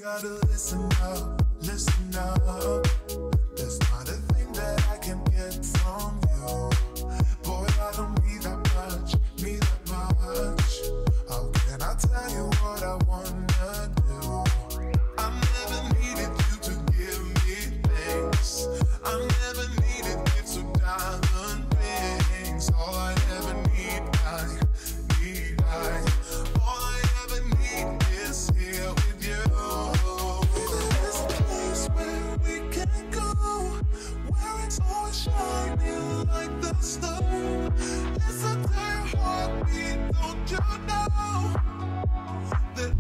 gotta listen up, listen up. There's not a thing that I can get from you. Boy, I don't need that much, need that much. How can I tell you what I wanna do? I never needed you to give me things. I never needed gifts or diamond rings. All I ever need, all I ever need is here with you. There's a place where we can go, where it's all shining like the stone. Listen to your heartbeat, don't you know that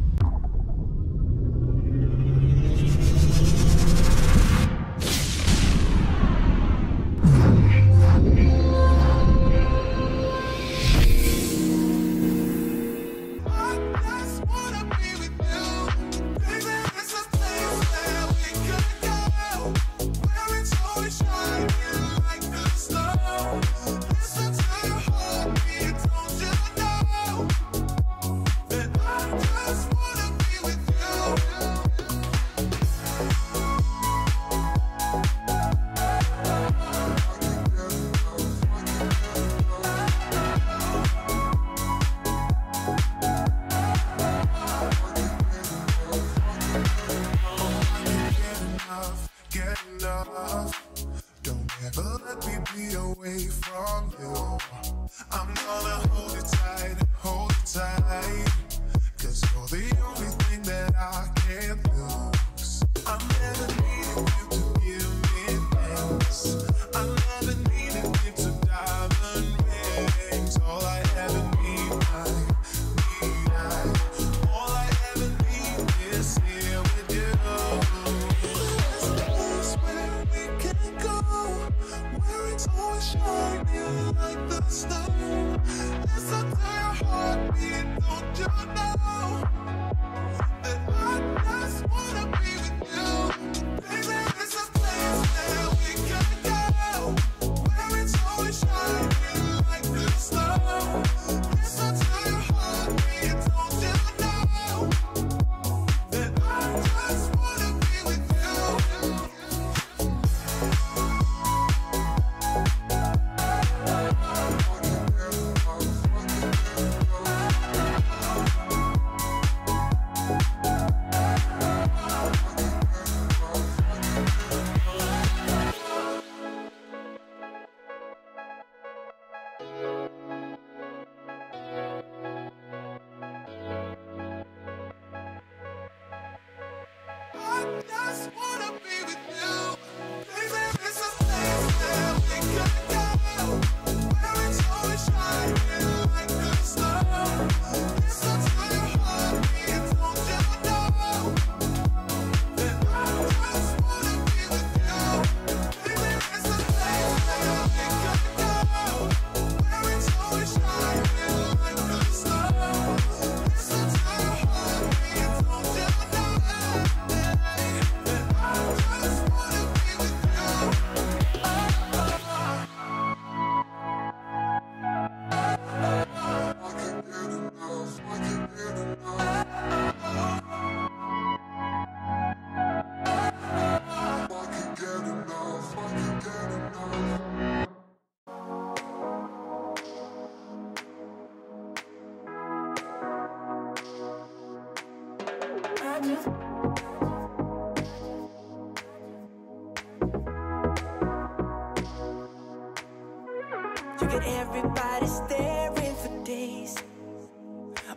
you get everybody staring for days.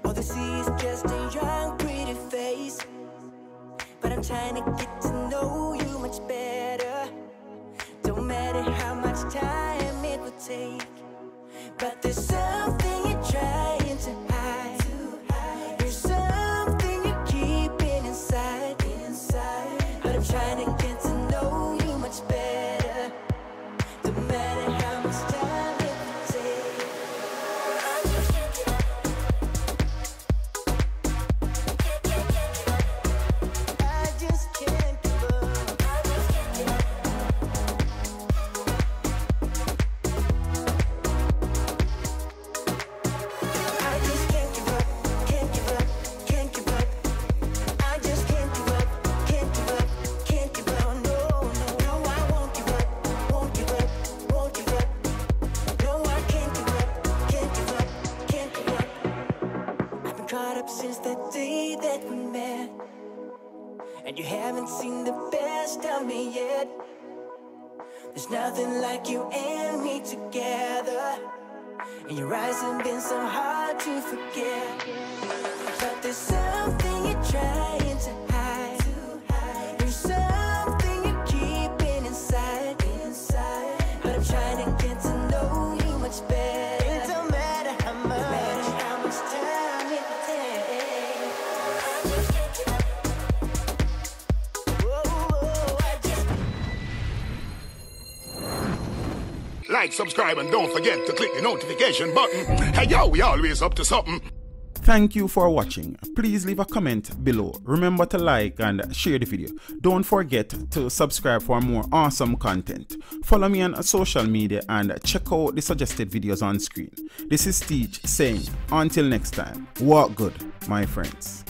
All they see is just a young, pretty face. But I'm trying to get to know you much better. Don't matter how much time it will take, but there's something you're trying to hide. There's something you're keeping inside. But I'm trying to get to know you much better. Don't matter how much time it will take. I just can't give up. you haven't seen the best of me yet. There's nothing like you and me together, and your eyes have been so hard to forget. But there's something you're trying to hide. There's something you're keeping inside. But I'm trying to get to know you much better. It don't matter how much, time it takes. Like, subscribe, and don't forget to click the notification button. Hey yo, we always up to something. Thank you for watching. Please leave a comment below. Remember to like and share the video. Don't forget to subscribe for more awesome content. Follow me on social media and check out the suggested videos on screen. This is Teach saying, until next time, walk good, my friends.